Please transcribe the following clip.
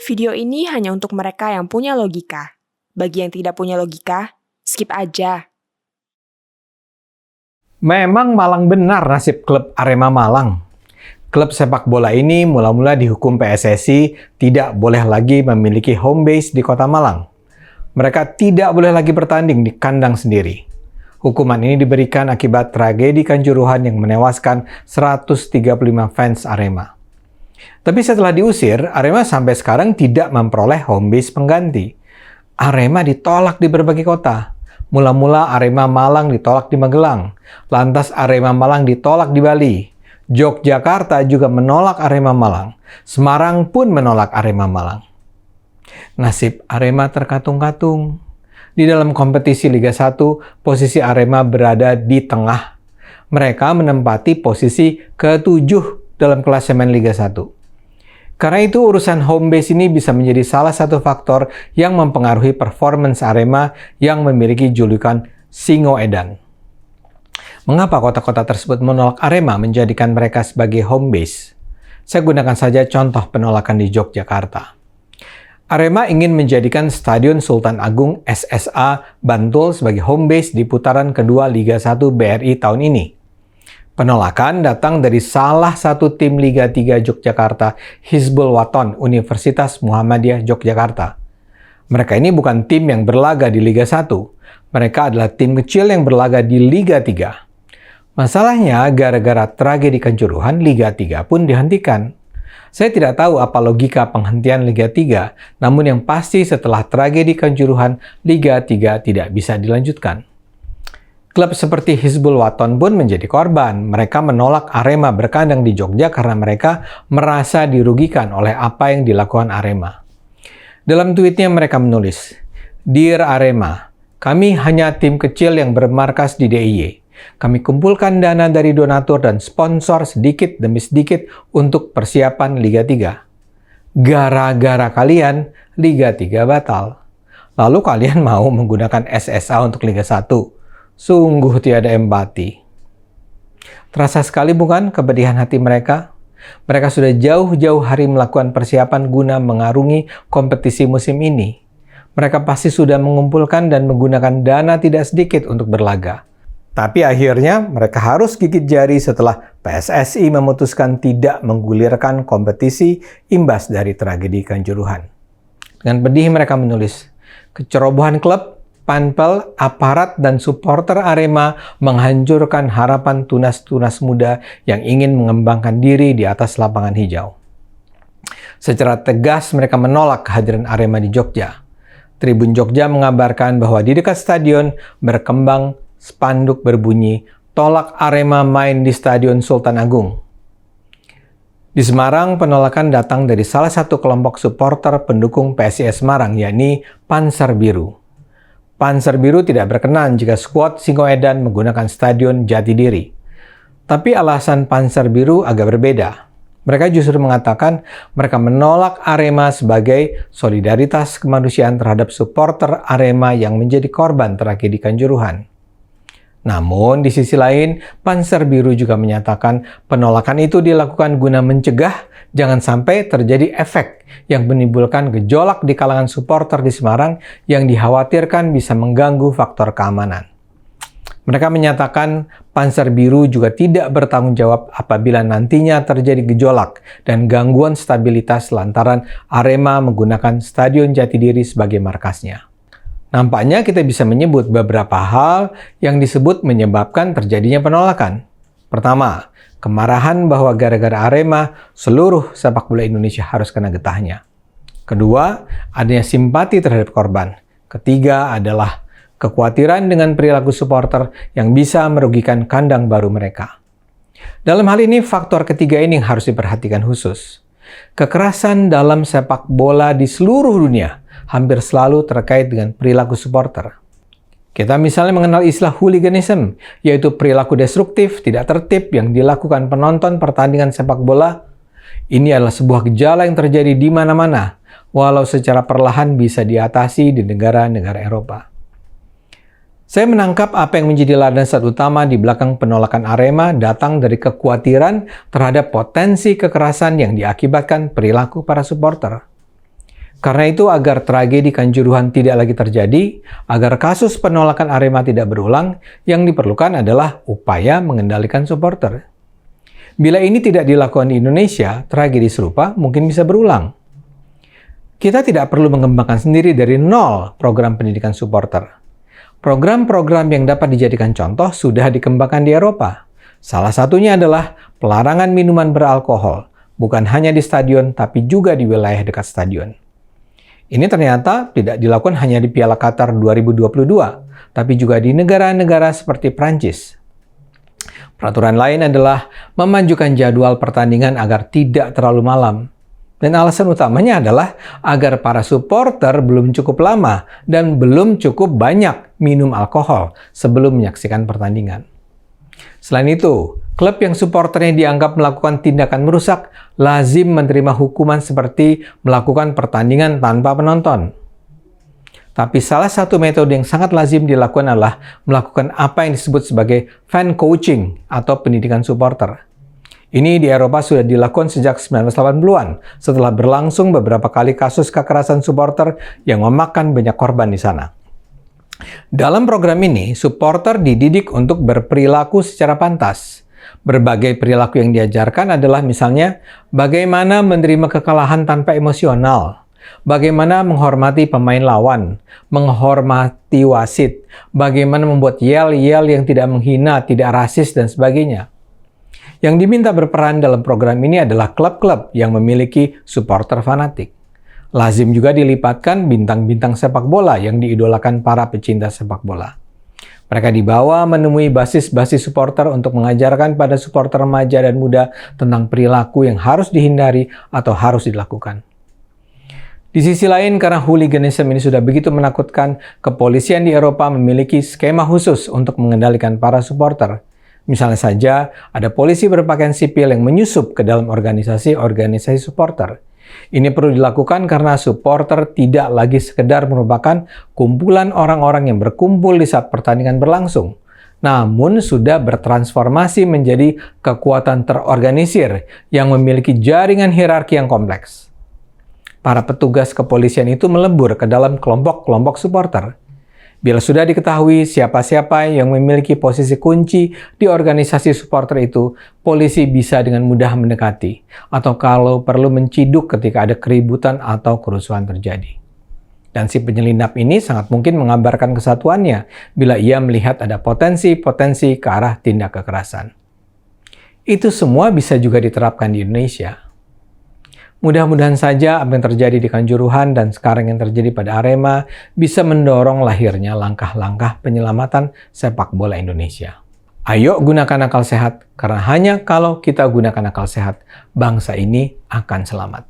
Video ini hanya untuk mereka yang punya logika. Bagi yang tidak punya logika, skip aja. Memang malang benar nasib klub Arema Malang. Klub sepak bola ini mula-mula dihukum PSSI tidak boleh lagi memiliki home base di kota Malang. Mereka tidak boleh lagi bertanding di kandang sendiri. Hukuman ini diberikan akibat tragedi Kanjuruhan yang menewaskan 135 fans Arema. Tapi setelah diusir, Arema sampai sekarang tidak memperoleh home base pengganti. Arema ditolak di berbagai kota. Mula-mula Arema Malang ditolak di Magelang. Lantas Arema Malang ditolak di Bali. Yogyakarta juga menolak Arema Malang. Semarang pun menolak Arema Malang. Nasib Arema terkatung-katung. Di dalam kompetisi Liga 1, posisi Arema berada di tengah. Mereka menempati posisi ke-7 dalam klasemen Liga 1. Karena itu urusan home base ini bisa menjadi salah satu faktor yang mempengaruhi performance Arema yang memiliki julukan Singo Edan. Mengapa kota-kota tersebut menolak Arema menjadikan mereka sebagai home base? Saya gunakan saja contoh penolakan di Yogyakarta. Arema ingin menjadikan Stadion Sultan Agung SSA Bantul sebagai home base di putaran kedua Liga 1 BRI tahun ini. Penolakan datang dari salah satu tim Liga 3 Yogyakarta, Hizbul Waton Universitas Muhammadiyah Yogyakarta. Mereka ini bukan tim yang berlaga di Liga 1. Mereka adalah tim kecil yang berlaga di Liga 3. Masalahnya, gara-gara tragedi Kanjuruhan, Liga 3 pun dihentikan. Saya tidak tahu apa logika penghentian Liga 3, namun yang pasti setelah tragedi Kanjuruhan, Liga 3 tidak bisa dilanjutkan. Klub seperti Hizbul Waton pun menjadi korban. Mereka menolak Arema berkandang di Jogja karena mereka merasa dirugikan oleh apa yang dilakukan Arema. Dalam tweetnya mereka menulis, "Dear Arema, kami hanya tim kecil yang bermarkas di DIY. Kami kumpulkan dana dari donatur dan sponsor sedikit demi sedikit untuk persiapan Liga 3. Gara-gara kalian, Liga 3 batal. Lalu kalian mau menggunakan SSA untuk Liga 1. Sungguh tiada empati." Terasa sekali bukan kepedihan hati mereka? Mereka sudah jauh-jauh hari melakukan persiapan guna mengarungi kompetisi musim ini. Mereka pasti sudah mengumpulkan dan menggunakan dana tidak sedikit untuk berlaga. Tapi akhirnya mereka harus gigit jari setelah PSSI memutuskan tidak menggulirkan kompetisi imbas dari tragedi Kanjuruhan. Dengan pedih mereka menulis, "Kecerobohan klub, panpel, aparat, dan supporter Arema menghancurkan harapan tunas-tunas muda yang ingin mengembangkan diri di atas lapangan hijau." Secara tegas mereka menolak kehadiran Arema di Jogja. Tribun Jogja mengabarkan bahwa di dekat stadion berkembang spanduk berbunyi, "Tolak Arema main di Stadion Sultan Agung." Di Semarang, penolakan datang dari salah satu kelompok supporter pendukung PSIS Semarang, yakni Panser Biru. Panser Biru tidak berkenan jika skuad Singo Edan menggunakan Stadion Jatidiri. Tapi alasan Panser Biru agak berbeda. Mereka justru mengatakan mereka menolak Arema sebagai solidaritas kemanusiaan terhadap supporter Arema yang menjadi korban tragedi Kanjuruhan. Namun, di sisi lain, Panser Biru juga menyatakan penolakan itu dilakukan guna mencegah jangan sampai terjadi efek yang menimbulkan gejolak di kalangan supporter di Semarang yang dikhawatirkan bisa mengganggu faktor keamanan. Mereka menyatakan Panser Biru juga tidak bertanggung jawab apabila nantinya terjadi gejolak dan gangguan stabilitas lantaran Arema menggunakan Stadion Jatidiri sebagai markasnya. Nampaknya kita bisa menyebut beberapa hal yang disebut menyebabkan terjadinya penolakan. Pertama, kemarahan bahwa gara-gara Arema, seluruh sepak bola Indonesia harus kena getahnya. Kedua, adanya simpati terhadap korban. Ketiga adalah kekhawatiran dengan perilaku supporter yang bisa merugikan kandang baru mereka. Dalam hal ini, faktor ketiga ini yang harus diperhatikan khusus. Kekerasan dalam sepak bola di seluruh dunia hampir selalu terkait dengan perilaku supporter. Kita misalnya mengenal istilah hooliganism, yaitu perilaku destruktif, tidak tertib yang dilakukan penonton pertandingan sepak bola. Ini adalah sebuah gejala yang terjadi di mana-mana, walau secara perlahan bisa diatasi di negara-negara Eropa. Saya menangkap apa yang menjadi landasan utama di belakang penolakan Arema datang dari kekhawatiran terhadap potensi kekerasan yang diakibatkan perilaku para supporter. Karena itu, agar tragedi Kanjuruhan tidak lagi terjadi, agar kasus penolakan Arema tidak berulang, yang diperlukan adalah upaya mengendalikan supporter. Bila ini tidak dilakukan di Indonesia, tragedi serupa mungkin bisa berulang. Kita tidak perlu mengembangkan sendiri dari nol program pendidikan supporter. Program-program yang dapat dijadikan contoh sudah dikembangkan di Eropa. Salah satunya adalah pelarangan minuman beralkohol, bukan hanya di stadion, tapi juga di wilayah dekat stadion. Ini ternyata tidak dilakukan hanya di Piala Qatar 2022, tapi juga di negara-negara seperti Prancis. Peraturan lain adalah memajukan jadwal pertandingan agar tidak terlalu malam. Dan alasan utamanya adalah agar para supporter belum cukup lama dan belum cukup banyak minum alkohol sebelum menyaksikan pertandingan. Selain itu, klub yang supporternya dianggap melakukan tindakan merusak lazim menerima hukuman seperti melakukan pertandingan tanpa penonton. Tapi salah satu metode yang sangat lazim dilakukan adalah melakukan apa yang disebut sebagai fan coaching atau pendidikan supporter. Ini di Eropa sudah dilakukan sejak 1980-an setelah berlangsung beberapa kali kasus kekerasan supporter yang memakan banyak korban di sana. Dalam program ini, supporter dididik untuk berperilaku secara pantas. Berbagai perilaku yang diajarkan adalah misalnya bagaimana menerima kekalahan tanpa emosional, bagaimana menghormati pemain lawan, menghormati wasit, bagaimana membuat yel-yel yang tidak menghina, tidak rasis, dan sebagainya. Yang diminta berperan dalam program ini adalah klub-klub yang memiliki supporter fanatik. Lazim juga dilipatkan bintang-bintang sepak bola yang diidolakan para pecinta sepak bola. Mereka dibawa menemui basis-basis supporter untuk mengajarkan pada supporter remaja dan muda tentang perilaku yang harus dihindari atau harus dilakukan. Di sisi lain, karena hooliganisme ini sudah begitu menakutkan, kepolisian di Eropa memiliki skema khusus untuk mengendalikan para supporter. Misalnya saja, ada polisi berpakaian sipil yang menyusup ke dalam organisasi-organisasi supporter. Ini perlu dilakukan karena supporter tidak lagi sekedar merupakan kumpulan orang-orang yang berkumpul di saat pertandingan berlangsung, namun sudah bertransformasi menjadi kekuatan terorganisir yang memiliki jaringan hierarki yang kompleks. Para petugas kepolisian itu melebur ke dalam kelompok-kelompok supporter. Bila sudah diketahui siapa-siapa yang memiliki posisi kunci di organisasi supporter itu, polisi bisa dengan mudah mendekati, atau kalau perlu menciduk ketika ada keributan atau kerusuhan terjadi. Dan si penyelinap ini sangat mungkin mengabarkan kesatuannya bila ia melihat ada potensi-potensi ke arah tindak kekerasan. Itu semua bisa juga diterapkan di Indonesia. Mudah-mudahan saja apa yang terjadi di Kanjuruhan dan sekarang yang terjadi pada Arema bisa mendorong lahirnya langkah-langkah penyelamatan sepak bola Indonesia. Ayo gunakan akal sehat, karena hanya kalau kita gunakan akal sehat, bangsa ini akan selamat.